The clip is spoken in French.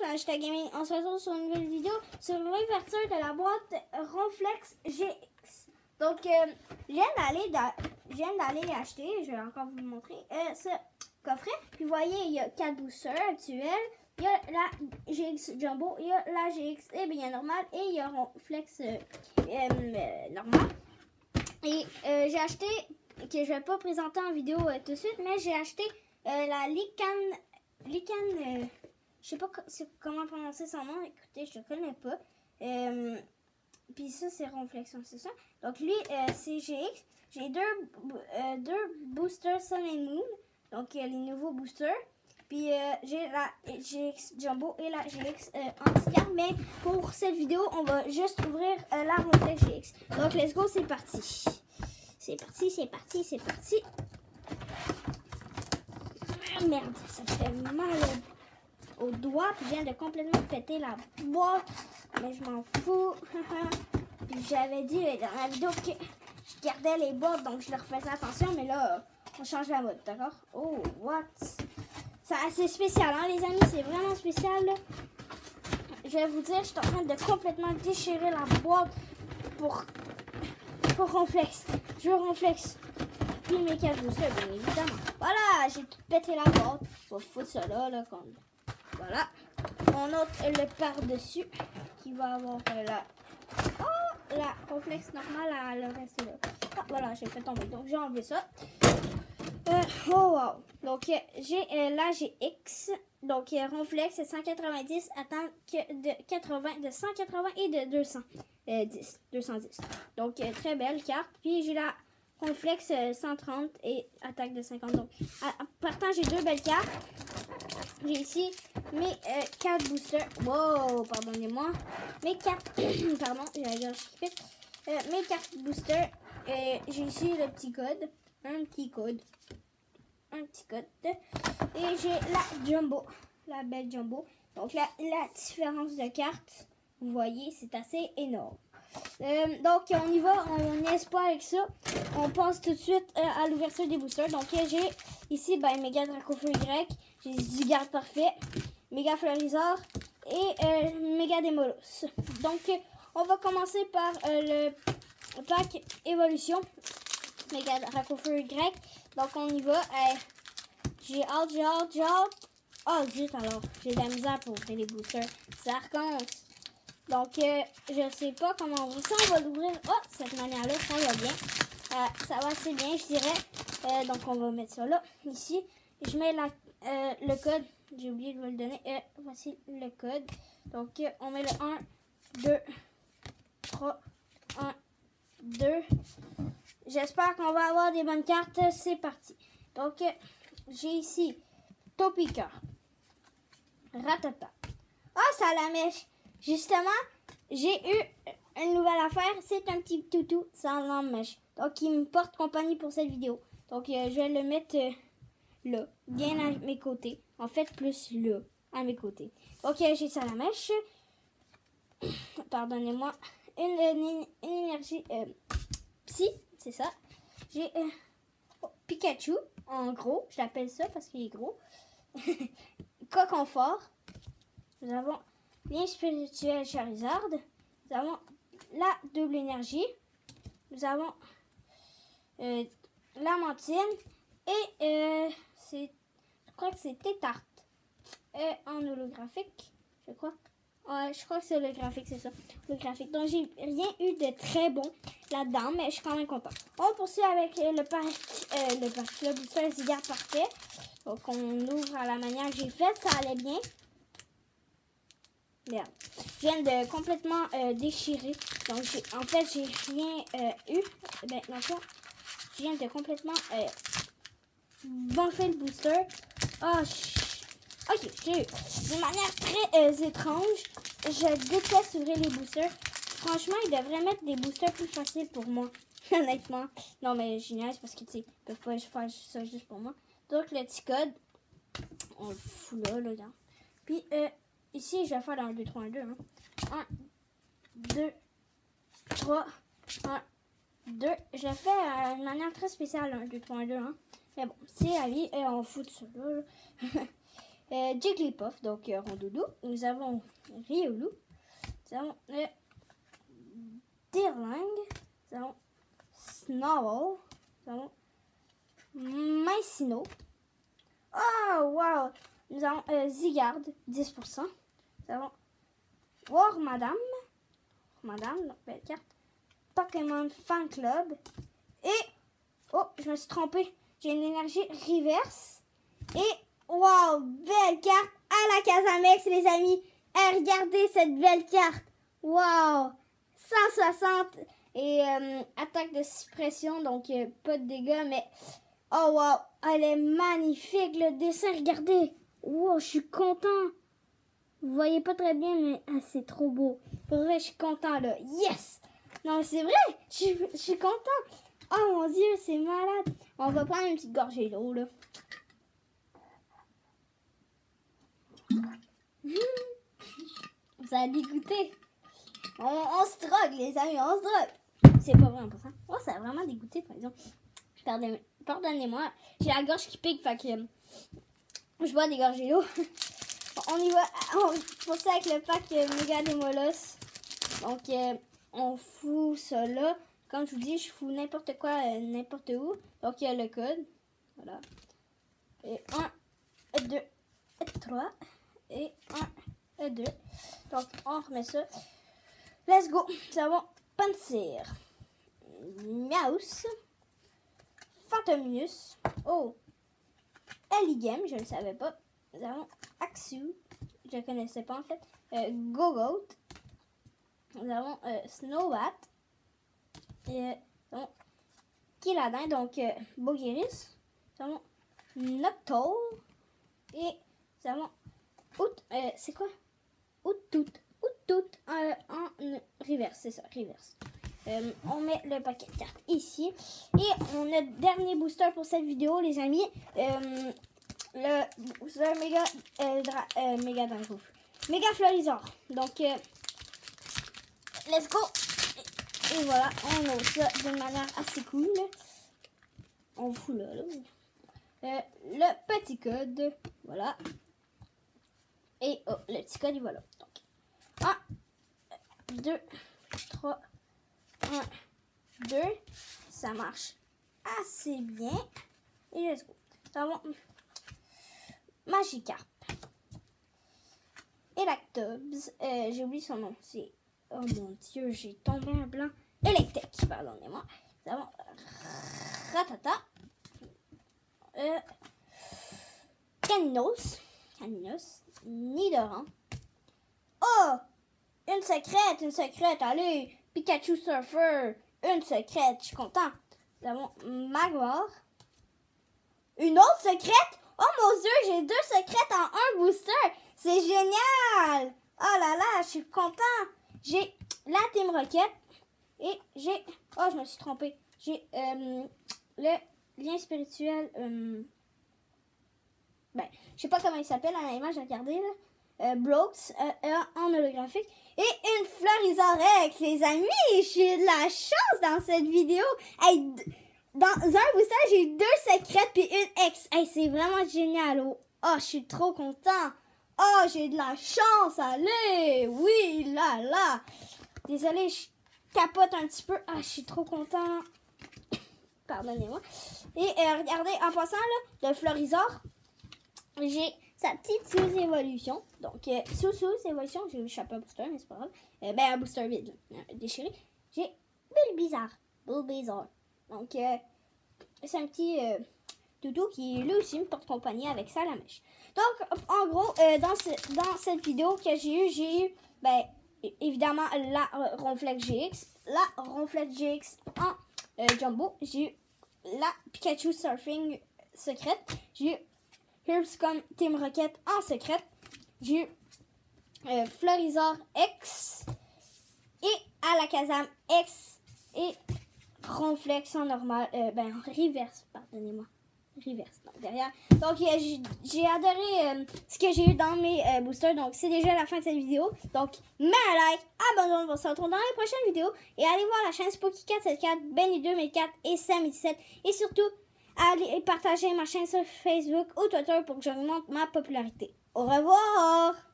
Hashtag Gaming. On se retrouve sur une nouvelle vidéo sur l'ouverture de la boîte Ronflex GX. Donc, je viens d'aller acheter, je vais encore vous montrer, ce coffret. Puis, vous voyez, il y a 4 boosters actuels. Il y a la GX Jumbo, il y a la GX bien normale et il y a Ronflex normal. Et j'ai acheté, que je vais pas présenter en vidéo tout de suite, mais j'ai acheté la Lican, je sais pas comment prononcer son nom, écoutez, je ne connais pas. Puis ça, c'est Ronflexion, c'est ça. Donc lui, c'est GX. J'ai deux boosters Sun and Moon, donc les nouveaux boosters. Puis j'ai la GX Jumbo et la GX anti-carte. Mais pour cette vidéo, on va juste ouvrir la Ronflex GX. Donc let's go, c'est parti. C'est parti, c'est parti, c'est parti. Ah, merde, ça fait mal au doigt. Puis je viens de complètement péter la boîte. Mais je m'en fous. Puis j'avais dit dans la vidéo que je gardais les boîtes, donc je leur faisais attention. Mais là, on change la mode, d'accord? Oh, what? C'est assez spécial, hein, les amis? C'est vraiment spécial, là. Je vais vous dire, je suis en train de complètement déchirer la boîte pour Ronflex. Je veux Ronflex. Puis mes 4 boosters, bien évidemment. Voilà, j'ai tout pété la boîte. On va foutre ça là, comme... Voilà. On a le par-dessus qui va avoir la Ronflex normale, le reste là. Ah, voilà, j'ai fait tomber. Donc, j'ai enlevé ça. Oh, wow. Donc, j'ai la GX. Donc, Ronflex, c'est 190. Attends, de 80, de 180 et de 210. Donc, très belle carte. Puis, j'ai la Ronflex 130 et attaque de 50. Donc, partant, j'ai 2 belles cartes. J'ai ici mes 4 boosters. Wow, pardonnez-moi. Mes 4. Pardon, j'allais dire mes 4 boosters. J'ai ici le petit code. Un petit code. Et j'ai la Jumbo. La belle Jumbo. Donc, la différence de cartes, vous voyez, c'est assez énorme. Donc, on y va. On n'y pas avec ça. On passe tout de suite à l'ouverture des boosters. Donc, j'ai ici Méga Dracofeu Y. J'ai Zygarde Parfait, Méga Fleurizard et Méga Démolos. Donc, on va commencer par le pack Évolution. Méga Dracofeu Y. Donc, on y va. J'ai hâte. Oh, zut, alors. J'ai de la misère pour ouvrir les boosters. Ça recommence. Donc, je sais pas comment on va ça. On va l'ouvrir. Oh, cette manière-là, ça va bien. Ça va assez bien, je dirais. Donc, on va mettre ça là, ici. Je mets le code. J'ai oublié de vous le donner. Voici le code. Donc, on met le 1, 2, 3, 1, 2. J'espère qu'on va avoir des bonnes cartes. C'est parti. Donc, j'ai ici Topica, Ratata. Ah, ça la mèche. Justement, j'ai eu une nouvelle affaire. C'est un petit toutou sans mèche. Donc, il me porte compagnie pour cette vidéo. Donc, je vais le mettre là, bien à mes côtés. En fait, plus là, à mes côtés. Ok, j'ai ça la mèche. Pardonnez-moi. Une énergie psy, c'est ça. J'ai Pikachu, en gros. Je l'appelle ça parce qu'il est gros. Coconfort. Nous avons Lien spirituel Charizard. Nous avons la double énergie. Nous avons Lamantine. Et je crois que c'est Tétarte. En holographique, je crois. Ouais, je crois que c'est holographique, c'est ça. Holographique. Donc, j'ai rien eu de très bon là-dedans, mais je suis quand même content. On poursuit avec le booster Zygarde Parfait. Donc, on ouvre à la manière que j'ai faite. Ça allait bien. Merde. Je viens de complètement déchirer. Donc, en fait, j'ai rien eu. Ben, dans le fond, je viens de complètement bonfer le booster. Oh, ok, j'ai eu. D'une manière très étrange, je déteste ouvrir les boosters. Franchement, ils devraient mettre des boosters plus faciles pour moi. Honnêtement. Non, mais génial, c'est parce que, tu sais, ils peuvent pas faire ça juste pour moi. Donc, le petit code, on le fout là, dedans. Puis, ici, je vais faire dans le 2, 3, 1, 2. 1, 2, 3, 1, 2. Je fais d'une manière très spéciale, 1, 2, 3, 1, 2. Hein. Mais bon, c'est la vie, et on fout de ça là. Jigglypuff, donc Rondoudou. Nous avons Riolu. Nous avons Deerling. Nous avons Snarl. Nous avons Mycino. Oh, wow! Nous avons Zygarde, 10%. Nous avons Wormadam. Madame, donc belle carte. Pokémon Fan Club. Et, oh, je me suis trompée. J'ai une énergie reverse. Et, wow, belle carte à la Casamex, les amis. Eh, regardez cette belle carte. Wow, 160 et attaque de suppression, donc pas de dégâts, mais oh wow, elle est magnifique le dessin, regardez. Wow, je suis content. Vous voyez pas très bien, mais c'est trop beau. Pour vrai, je suis content là. Yes! Non, mais c'est vrai, je suis content. Oh mon Dieu, c'est malade. On va prendre une petite gorgée d'eau là. Ça a dégoûté. On se drogue, les amis, on se drogue. C'est pas vrai en passant. Oh, ça a vraiment dégoûté, par exemple. Pardonnez-moi. J'ai la gorge qui pique, fait que je bois des gorgées d'eau. On y va. Pour ça, avec le pack Méga Démolos. Donc, on fout ça là. Comme je vous dis, je fous n'importe quoi, n'importe où. Donc, il y a le code. Voilà. Et 1, 2, 3. Et 1, et 2. Donc, on remet ça. Let's go. Nous avons Pansear, Miaus, Phantominus. Oh, Eligem, je ne le savais pas. Nous avons Axew, je ne connaissais pas en fait. Gogoat. Nous avons Snowbat. Et nous avons Kiladin, donc Bogiris. Nous avons Noctowl. Et nous avons c'est quoi? Outout en reverse, c'est ça, reverse. On met le paquet de cartes ici. Et on a le dernier booster pour cette vidéo, les amis. Le booster méga Dangouf. Méga Florizor. Donc, let's go. Et voilà, on ouvre ça d'une manière assez cool. On fout là. Le petit code, voilà. Et oh, le petit code, il va là. Donc, 1, 2, 3, 1, 2. Ça marche assez bien. Et let's go. Nous avons Magikarp. Elactobs. J'ai oublié son nom. C'est. Oh mon Dieu, j'ai tombé un blanc. Electek, pardonnez-moi. Nous avons Ratata. Caninos. Nidoran. Oh! Une secrète, allez! Pikachu Surfer, une secrète, je suis content. Nous avons Magmar. Une autre secrète? Oh mon Dieu, j'ai 2 secrètes en un booster! C'est génial! Oh là là, je suis content! J'ai la Team Rocket et j'ai... Oh, je me suis trompée. J'ai le lien spirituel... je sais pas comment il s'appelle en image, j'ai regardé là. Brooks en holographique. Et une Florizor X, les amis. J'ai de la chance dans cette vidéo. Hey, dans un booster, j'ai eu 2 secrètes puis une X. Hey, c'est vraiment génial. Oh, je suis trop content. Oh, j'ai de la chance. Allez, oui, là. Désolée, je capote un petit peu. Ah, je suis trop content. Pardonnez-moi. Et regardez, en passant là, le Florizor, j'ai sa petite sous-évolution. Donc, sous-évolution, j'ai eu le chapeau booster, mais c'est pas grave. Un booster vide, là, déchiré. J'ai Bulbizarre. Donc, c'est un petit doudou qui, lui aussi, me porte compagnie avec ça, la mèche. Donc, en gros, dans cette vidéo que j'ai eu, évidemment, la Ronflex GX. La Ronflex GX en Jumbo. J'ai eu la Pikachu Surfing secrète. J'ai eu Herbscom Team Rocket en secrète. J'ai eu Florizor X et Alakazam X et Ronflex en normal. En reverse, pardonnez-moi. Reverse, donc derrière. Donc, j'ai adoré ce que j'ai eu dans mes boosters. Donc, c'est déjà la fin de cette vidéo. Donc, mets un like, abonne-toi, on se retrouve dans les prochaines vidéos. Et allez voir la chaîne Spooky474, Benny2004 et Sammy17. Et surtout, allez partager ma chaîne sur Facebook ou Twitter pour que j'augmente ma popularité. Au revoir!